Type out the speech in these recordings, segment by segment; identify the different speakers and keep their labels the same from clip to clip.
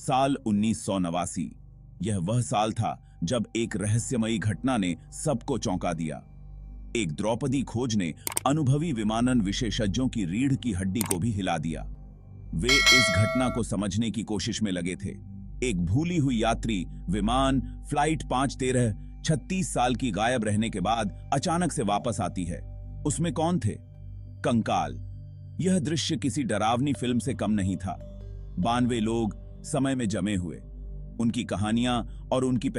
Speaker 1: साल 1989। यह वह साल था जब एक रहस्यमयी घटना ने सबको चौंका दिया। एक द्रौपदी खोज ने अनुभवी विमानन विशेषज्ञों की रीढ़ की हड्डी को भी हिला दिया। वे इस घटना को समझने की कोशिश में लगे थे। एक भूली हुई यात्री विमान फ्लाइट 513 36 साल की गायब रहने के बाद अचानक से वापस आती है। उसमें कौन थे? कंकाल। यह दृश्य किसी डरावनी फिल्म से कम नहीं था। 92 लोग समय में जमे हुए, उनकी कहानियां और उनकी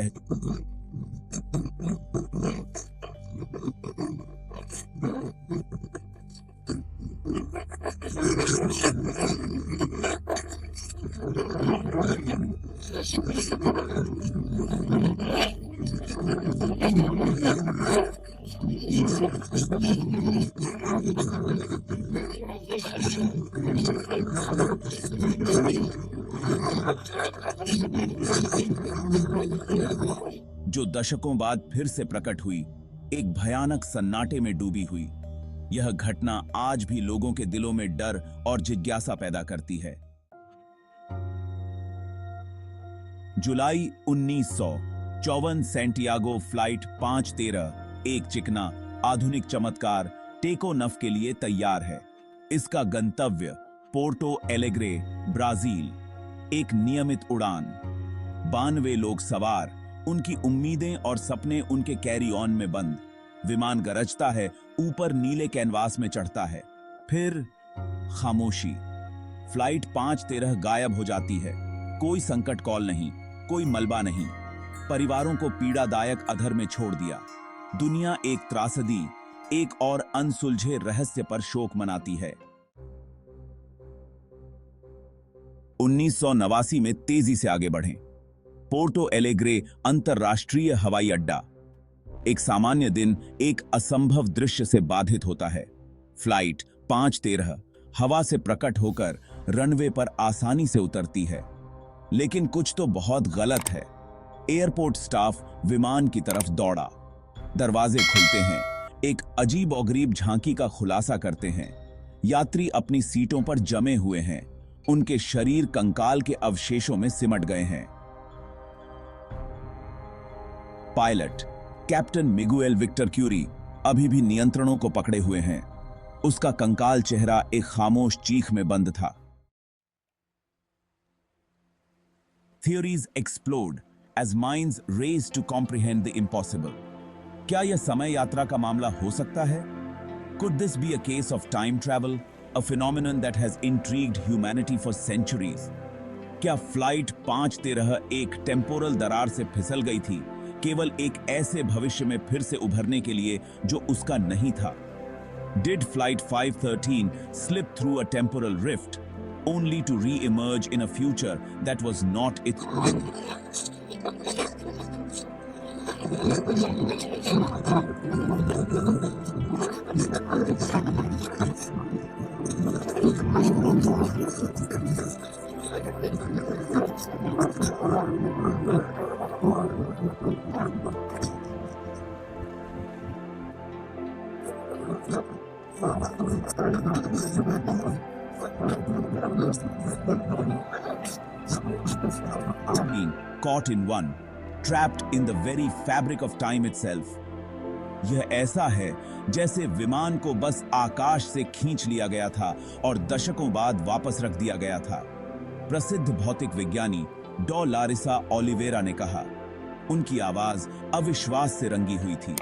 Speaker 1: जो दशकों बाद फिर से प्रकट हुई, एक भयानक सन्नाटे में डूबी हुई। यह घटना आज भी लोगों के दिलों में डर और जिज्ञासा पैदा करती है। जुलाई 1954 सैंटियागो फ्लाइट 513 एक चिकना आधुनिक चमत्कार टेको नफ के लिए तैयार है। इसका गंतव्य पोर्टो एलेग्रे, ब्राजील। एक नियमित उड़ान, 92 लोग सवार, उनकी उम्मीदें और सपने उनके कैरी ऑन में बंद। विमान गरजता है, ऊपर नीले कैनवास में चढ़ता है। फिर खामोशी। फ्लाइट 513 गायब हो जाती है। कोई संकट कॉल नहीं, कोई मलबा नहीं। परिवारों को पीड़ादायक अधर में छोड़ दिया। दुनिया एक त्रासदी, एक और अनसुलझे रहस्य पर शोक मनाती है। 1989 में तेजी से आगे बढ़ें। पोर्टो एलेग्रे अंतरराष्ट्रीय हवाई अड्डा। एक सामान्य दिन एक असंभव दृश्य से बाधित होता है। फ्लाइट 513 हवा से प्रकट होकर रनवे पर आसानी से उतरती है, लेकिन कुछ तो बहुत गलत है। एयरपोर्ट स्टाफ विमान की तरफ दौड़ा। दरवाजे खुलते हैं, एक अजीबोगरीब झांकी का खुलासा करते हैं। यात्री अपनी सीटों पर जमे हुए हैं, उनके शरीर कंकाल के अवशेषों में सिमट गए हैं। Pilot captain Miguel Victor Curie अभी भी नियंत्रणों को पकड़े हुए हैं। उसका कंकाल चेहरा एक खामोश चीख में बंद था। Theories explode as minds race to comprehend the impossible. क्या यह समय यात्रा का मामला हो सकता है? Could this be a case of time travel, a phenomenon that has intrigued humanity for centuries? क्या फ्लाइट 513 एक टेम्पोरल दरार से फिसल गई थी, केवल एक ऐसे भविष्य में फिर से उभरने के लिए जो उसका नहीं था? Did Flight 513 slip through a temporal rift, only to re-emerge in a future that was not its caught in one, trapped in the very fabric of time itself. यह ऐसा है जैसे विमान को बस आकाश से खींच लिया गया था और दशकों बाद वापस रख दिया गया था। प्रसिद्ध भौतिक विज्ञानी डॉ लारिसा ओलिवेरा ने कहा। उनकी आवाज अविश्वास से रंगी हुई थी।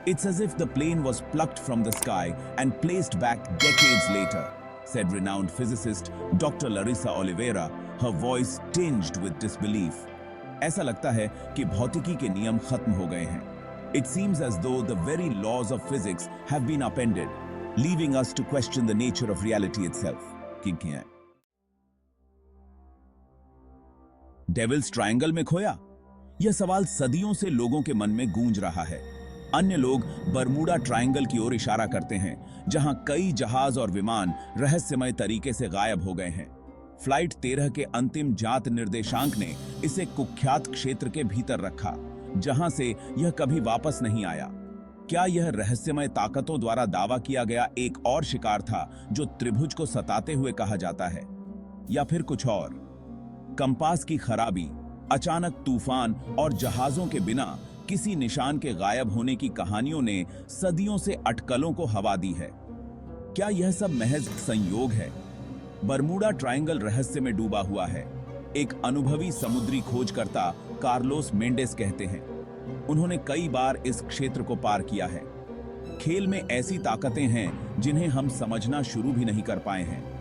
Speaker 1: It's as if the plane was plucked from the sky and placed back decades later, said renowned physicist Dr. Larissa Oliveira, her voice tinged with disbelief. ऐसा लगता है कि भौतिकी के नियम खत्म हो गए हैं। It seems as though the very laws of physics have been upended, leaving us to question the nature of reality itself. Kinky है? डेविल्स ट्रायंगल में खोया? यह सवाल सदियों से लोगों के मन में गूंज रहा है। अन्य लोग बरमूडा ट्रायंगल की ओर इशारा करते हैं, जहां कई जहाज और विमान रहस्यमय तरीके से गायब हो गए हैं। फ्लाइट 13 के अंतिम जांच निर्देशांक ने इसे कुख्यात क्षेत्र के भीतर रखा, जहां से यह कभी वापस नहीं आया। क्या यह रहस्यमय ताकतों द्वारा दावा किया गया एक और शिकार था जो त्रिभुज को सताते हुए कहा जाता है, या फिर कुछ और? कंपास की खराबी, अचानक तूफान और जहाजों के बिना किसी निशान के गायब होने की कहानियों ने सदियों से अटकलों को हवा दी है। क्या यह सब महज संयोग है? बरमूडा ट्रायंगल रहस्य में डूबा हुआ है। एक अनुभवी समुद्री खोजकर्ता कार्लोस मेंडेस कहते हैं, उन्होंने कई बार इस क्षेत्र को पार किया है। खेल में ऐसी ताकतें हैं जिन्हें हम समझना शुरू भी नहीं कर पाए हैं।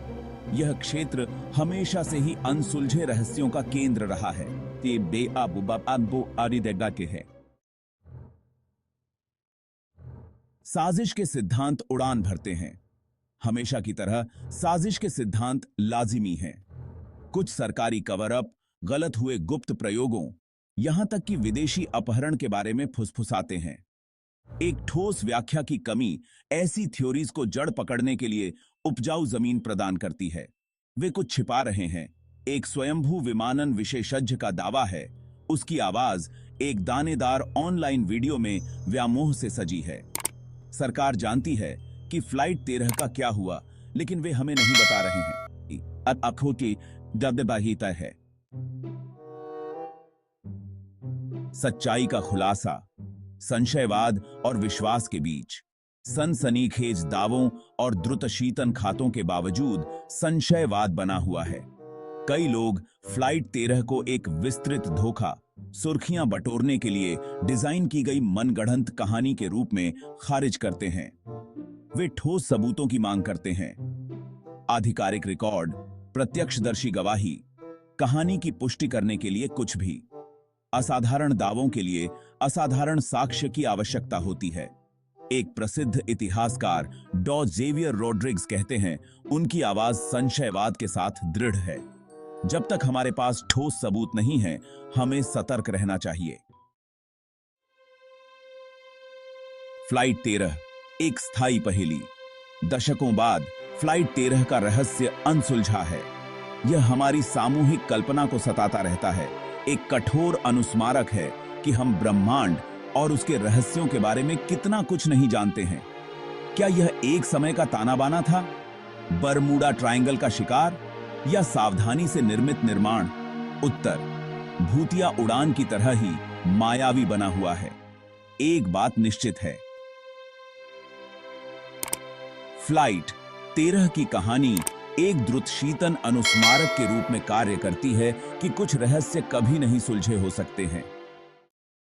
Speaker 1: यह क्षेत्र हमेशा से ही अनसुलझे रहस्यों का केंद्र रहा है। ते के है। साजिश के सिद्धांत उड़ान भरते हैं। हमेशा की तरह साजिश के सिद्धांत लाजिमी हैं। कुछ सरकारी कवर अप, गलत हुए गुप्त प्रयोगों, यहां तक कि विदेशी अपहरण के बारे में फुसफुसाते हैं। एक ठोस व्याख्या की कमी ऐसी थ्योरीज को जड़ पकड़ने के लिए उपजाऊ जमीन प्रदान करती है। वे कुछ छिपा रहे हैं। एक स्वयंभू विमानन विशेषज्ञ का दावा है, उसकी आवाज एक दानेदार ऑनलाइन वीडियो में व्यामोह से सजी है। सरकार जानती है कि फ्लाइट 13 का क्या हुआ, लेकिन वे हमें नहीं बता रहे हैं। आंखों की दबदबाही तय है। सच्चाई का खुलासा, संशयवाद और विश्वास के बीच। सनसनीखेज दावों और द्रुतशीतन खातों के बावजूद संशयवाद बना हुआ है। कई लोग फ्लाइट 13 को एक विस्तृत धोखा, सुर्खियां बटोरने के लिए डिजाइन की गई मनगढ़ंत कहानी के रूप में खारिज करते हैं। वे ठोस सबूतों की मांग करते हैं। आधिकारिक रिकॉर्ड, प्रत्यक्षदर्शी गवाही, कहानी की पुष्टि करने के लिए कुछ भी। असाधारण दावों के लिए असाधारण साक्ष्य की आवश्यकता होती है। एक प्रसिद्ध इतिहासकार डॉ जेवियर रोड्रिग्स कहते हैं, उनकी आवाज संशयवाद के साथ दृढ़ है। जब तक हमारे पास ठोस सबूत नहीं है, हमें सतर्क रहना चाहिए। फ्लाइट 13 एक स्थायी पहेली। दशकों बाद फ्लाइट 13 का रहस्य अनसुलझा है। यह हमारी सामूहिक कल्पना को सताता रहता है। एक कठोर अनुस्मारक है कि हम ब्रह्मांड और उसके रहस्यों के बारे में कितना कुछ नहीं जानते हैं। क्या यह एक समय का ताना बाना था, बरमूडा ट्रायंगल का शिकार, या सावधानी से निर्मित निर्माण? उत्तर भूतिया उड़ान की तरह ही मायावी बना हुआ है। एक बात निश्चित है, फ्लाइट 13 की कहानी एक द्रुतशीतन अनुस्मारक के रूप में कार्य करती है कि कुछ रहस्य कभी नहीं सुलझे हो सकते हैं।